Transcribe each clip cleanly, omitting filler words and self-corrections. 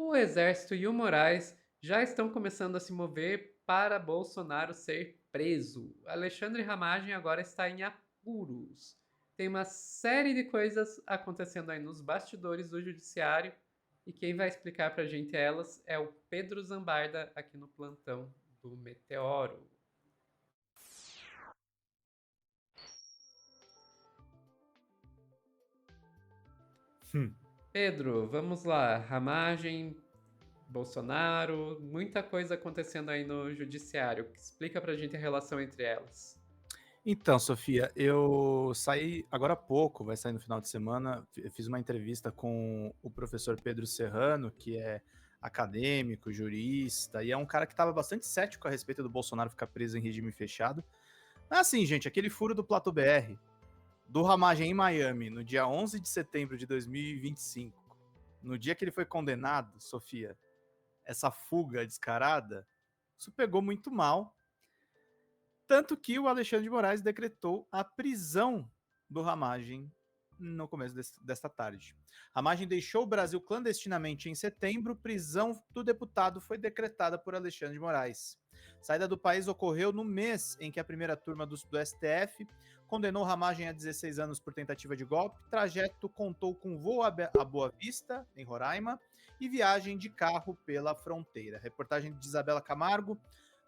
O Exército e o Moraes já estão começando a se mover para Bolsonaro ser preso. Alexandre Ramagem agora está em apuros. Tem uma série de coisas acontecendo aí nos bastidores do judiciário e quem vai explicar pra gente elas é o Pedro Zambarda aqui no plantão do Meteoro. Hum. Pedro, vamos lá. Ramagem, Bolsonaro, muita coisa acontecendo aí no judiciário. Explica pra gente a relação entre elas. Então, Sofia, eu saí agora há pouco, vai sair no final de semana, fiz uma entrevista com o professor Pedro Serrano, que é acadêmico, jurista, e é um cara que estava bastante cético a respeito do Bolsonaro ficar preso em regime fechado. Mas assim, gente, aquele furo do Plato BR, do Ramagem em Miami, no dia 11 de setembro de 2025, no dia que ele foi condenado, Sofia, essa fuga descarada, isso pegou muito mal. Tanto que o Alexandre de Moraes decretou a prisão do Ramagem no começo desta tarde. Ramagem deixou o Brasil clandestinamente em setembro, prisão do deputado foi decretada por Alexandre de Moraes. Saída do país ocorreu no mês em que a primeira turma do STF condenou Ramagem a 16 anos por tentativa de golpe. Trajeto contou com voo a Boa Vista, em Roraima, e viagem de carro pela fronteira. Reportagem de Isabela Camargo,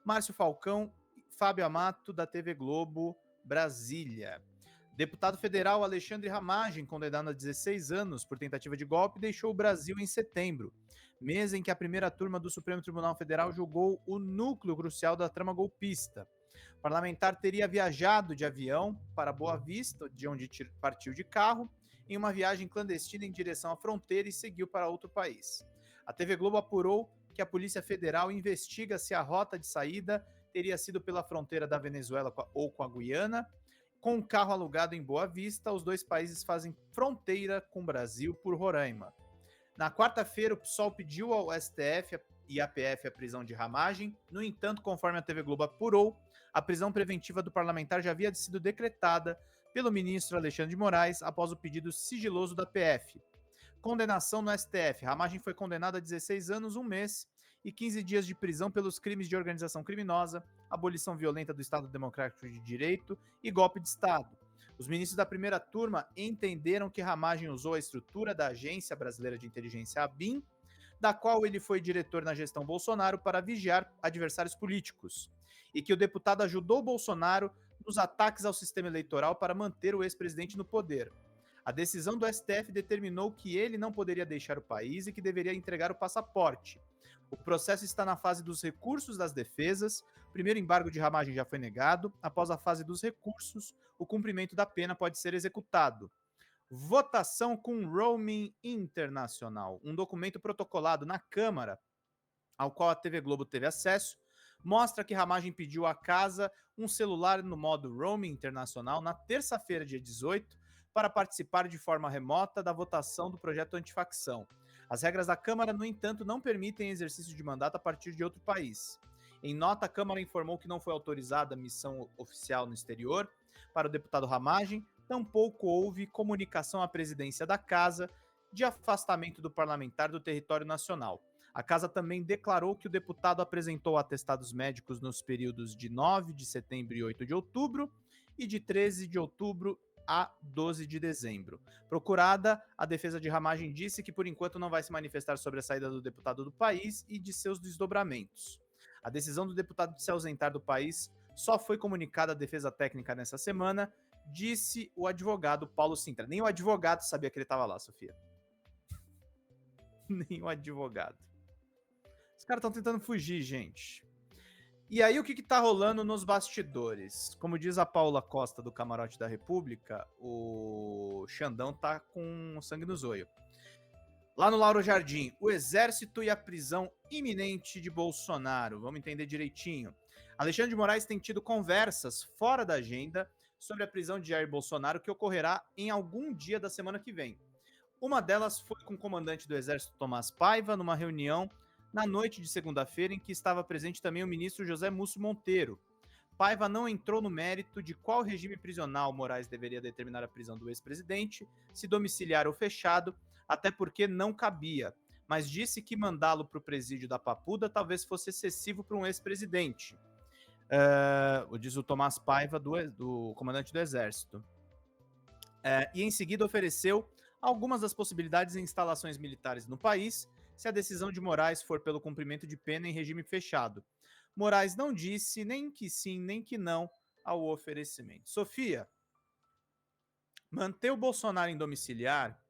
Márcio Falcão, Fábio Amato, da TV Globo, Brasília. Deputado federal Alexandre Ramagem, condenado a 16 anos por tentativa de golpe, deixou o Brasil em setembro, mês em que a primeira turma do Supremo Tribunal Federal julgou o núcleo crucial da trama golpista. O parlamentar teria viajado de avião para Boa Vista, de onde partiu de carro, em uma viagem clandestina em direção à fronteira e seguiu para outro país. A TV Globo apurou que a Polícia Federal investiga se a rota de saída teria sido pela fronteira da Venezuela ou com a Guiana. Com um carro alugado em Boa Vista, os dois países fazem fronteira com o Brasil por Roraima. Na quarta-feira, o PSOL pediu ao STF e à PF a prisão de Ramagem. No entanto, conforme a TV Globo apurou, a prisão preventiva do parlamentar já havia sido decretada pelo ministro Alexandre de Moraes após o pedido sigiloso da PF. Condenação no STF. Ramagem foi condenado a 16 anos, um mês e 15 dias de prisão pelos crimes de organização criminosa, abolição violenta do Estado Democrático de Direito e golpe de Estado. Os ministros da primeira turma entenderam que Ramagem usou a estrutura da Agência Brasileira de Inteligência, ABIN, da qual ele foi diretor na gestão Bolsonaro, para vigiar adversários políticos, e que o deputado ajudou Bolsonaro nos ataques ao sistema eleitoral para manter o ex-presidente no poder. A decisão do STF determinou que ele não poderia deixar o país e que deveria entregar o passaporte. O processo está na fase dos recursos das defesas. O primeiro embargo de Ramagem já foi negado. Após a fase dos recursos, o cumprimento da pena pode ser executado. Votação com roaming internacional. Um documento protocolado na Câmara, ao qual a TV Globo teve acesso, mostra que Ramagem pediu à casa um celular no modo roaming internacional na terça-feira, dia 18, para participar de forma remota da votação do projeto antifacção. As regras da Câmara, no entanto, não permitem exercício de mandato a partir de outro país. Em nota, a Câmara informou que não foi autorizada a missão oficial no exterior para o deputado Ramagem, tampouco houve comunicação à presidência da casa de afastamento do parlamentar do território nacional. A casa também declarou que o deputado apresentou atestados médicos nos períodos de 9 de setembro e 8 de outubro e de 13 de outubro a 12 de dezembro. Procurada, a defesa de Ramagem disse que por enquanto não vai se manifestar sobre a saída do deputado do país e de seus desdobramentos. A decisão do deputado de se ausentar do país só foi comunicada à defesa técnica nessa semana, disse o advogado Paulo Sintra. Nem o advogado sabia que ele estava lá, Sofia. Nem o advogado. Os caras estão tentando fugir, gente. E aí, o que tá rolando nos bastidores? Como diz a Paula Costa, do Camarote da República, o Xandão tá com sangue no zóio. Lá no Lauro Jardim, o exército e a prisão iminente de Bolsonaro. Vamos entender direitinho. Alexandre de Moraes tem tido conversas fora da agenda sobre a prisão de Jair Bolsonaro, que ocorrerá em algum dia da semana que vem. Uma delas foi com o comandante do Exército Tomás Paiva, numa reunião na noite de segunda-feira, em que estava presente também o ministro José Múcio Monteiro. Paiva não entrou no mérito de qual regime prisional Moraes deveria determinar a prisão do ex-presidente, se domiciliar ou fechado, até porque não cabia. mas disse que mandá-lo para o presídio da Papuda talvez fosse excessivo para um ex-presidente. Diz o Tomás Paiva, do comandante do Exército. E em seguida ofereceu algumas das possibilidades em instalações militares no país, se a decisão de Moraes for pelo cumprimento de pena em regime fechado. Moraes não disse nem que sim, nem que não ao oferecimento. Sofia, manter o Bolsonaro em domiciliar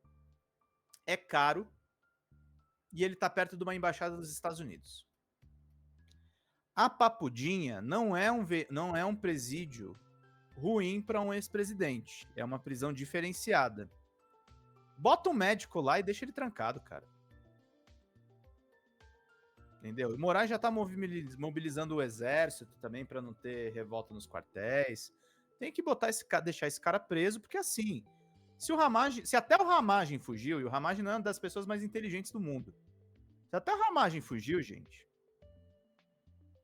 é caro e ele está perto de uma embaixada dos Estados Unidos. A Papudinha não é um presídio ruim para um ex-presidente. É uma prisão diferenciada. Bota um médico lá e deixa ele trancado, cara. Entendeu? O Moraes já tá mobilizando o exército também para não ter revolta nos quartéis. Tem que deixar esse cara preso, porque assim, se até o Ramagem fugiu, e o Ramagem não é uma das pessoas mais inteligentes do mundo. Se até o Ramagem fugiu, gente,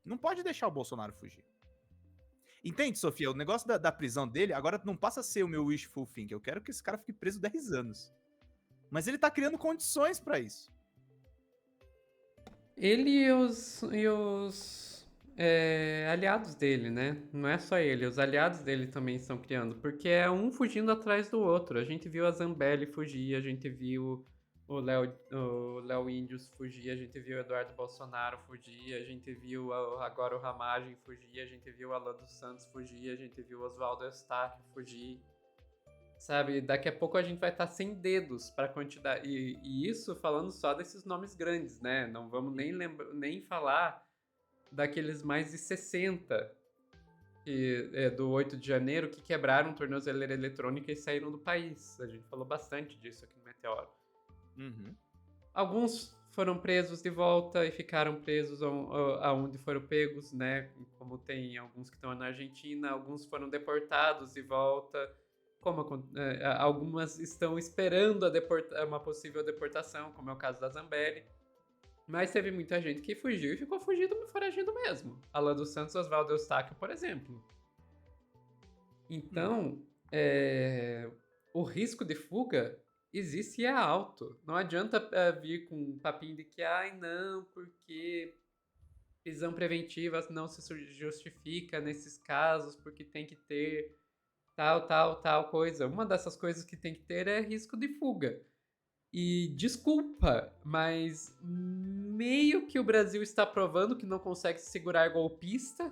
não pode deixar o Bolsonaro fugir. Entende, Sofia? O negócio da prisão dele agora não passa a ser o meu wishful thinking. Eu quero que esse cara fique preso 10 anos. Mas ele tá criando condições para isso. Ele e os aliados dele, né? Não é só ele, os aliados dele também estão criando, porque é um fugindo atrás do outro. A gente viu a Zambelli fugir, a gente viu o Léo Índios fugir, a gente viu o Eduardo Bolsonaro fugir, a gente viu agora o Ramagem fugir, a gente viu o Alan dos Santos fugir, a gente viu o Oswaldo Eustáquio fugir. Sabe, daqui a pouco a gente vai estar sem dedos para quantidade. E isso falando só desses nomes grandes, né? Não vamos nem falar daqueles mais de 60 do 8 de janeiro que quebraram tornozeleira eletrônica e saíram do país. A gente falou bastante disso aqui no Meteoro. Uhum. Alguns foram presos de volta e ficaram presos aonde foram pegos, né? Como tem alguns que estão na Argentina, alguns foram deportados de volta. Algumas estão esperando uma possível deportação, como é o caso da Zambelli. Mas teve muita gente que fugiu e ficou foragido mesmo. Alan dos Santos, Oswaldo Eustáquio, por exemplo. Então, o risco de fuga existe e é alto. Não adianta vir com um papinho de que, não, porque prisão preventiva não se justifica nesses casos, porque tem que ter tal coisa. Uma dessas coisas que tem que ter é risco de fuga. E desculpa, mas meio que o Brasil está provando que não consegue segurar golpista.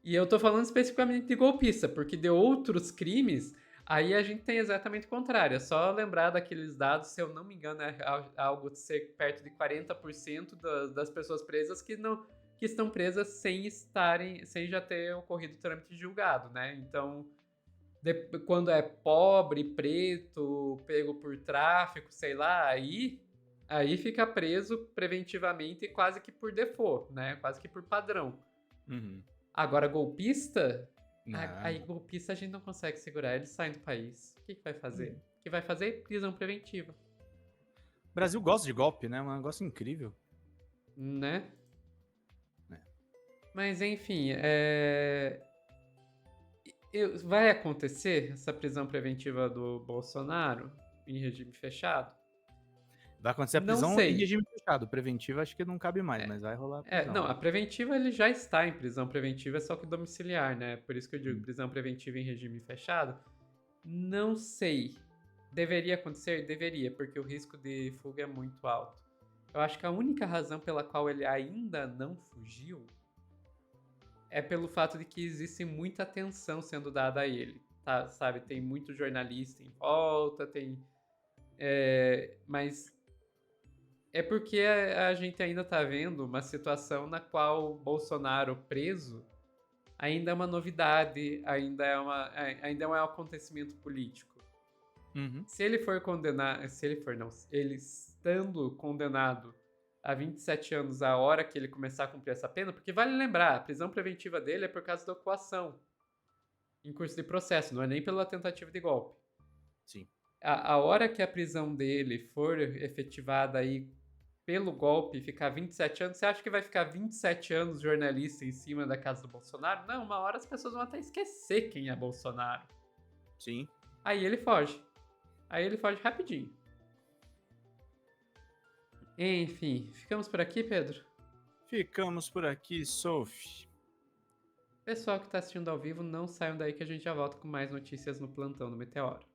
E eu tô falando especificamente de golpista, porque de outros crimes, aí a gente tem exatamente o contrário. É só lembrar daqueles dados, se eu não me engano, é algo de ser perto de 40% das pessoas presas que estão presas sem já ter ocorrido o trâmite julgado, né? Então, quando é pobre, preto, pego por tráfico, sei lá, aí fica preso preventivamente quase que por default, né? Quase que por padrão. Uhum. Agora, golpista, aí golpista a gente não consegue segurar, eles saem do país. O que vai fazer? O que vai fazer? Prisão preventiva. O Brasil gosta de golpe, né? É um negócio incrível. Né? Mas, enfim, vai acontecer essa prisão preventiva do Bolsonaro em regime fechado? Vai acontecer a prisão em regime fechado. Preventiva acho que não cabe mais, mas vai rolar a prisão. Não, a preventiva ele já está em prisão preventiva, só que domiciliar, né? Por isso que eu digo prisão preventiva em regime fechado. Não sei. Deveria acontecer? Deveria, porque o risco de fuga é muito alto. Eu acho que a única razão pela qual ele ainda não fugiu é pelo fato de que existe muita atenção sendo dada a ele, tá? Sabe? Tem muito jornalista em volta, mas é porque a gente ainda tá vendo uma situação na qual Bolsonaro preso ainda é uma novidade, ainda é um acontecimento político. Uhum. Se ele for condenado, ele estando condenado a 27 anos a hora que ele começar a cumprir essa pena, porque vale lembrar, a prisão preventiva dele é por causa da coação em curso de processo, não é nem pela tentativa de golpe. Sim. A hora que a prisão dele for efetivada aí pelo golpe, ficar 27 anos, você acha que vai ficar 27 anos jornalista em cima da casa do Bolsonaro? Não, uma hora as pessoas vão até esquecer quem é Bolsonaro. Sim. Aí ele foge. Aí ele foge rapidinho. Enfim, ficamos por aqui, Pedro? Ficamos por aqui, Sophie. Pessoal que está assistindo ao vivo, não saiam daí que a gente já volta com mais notícias no plantão do Meteoro.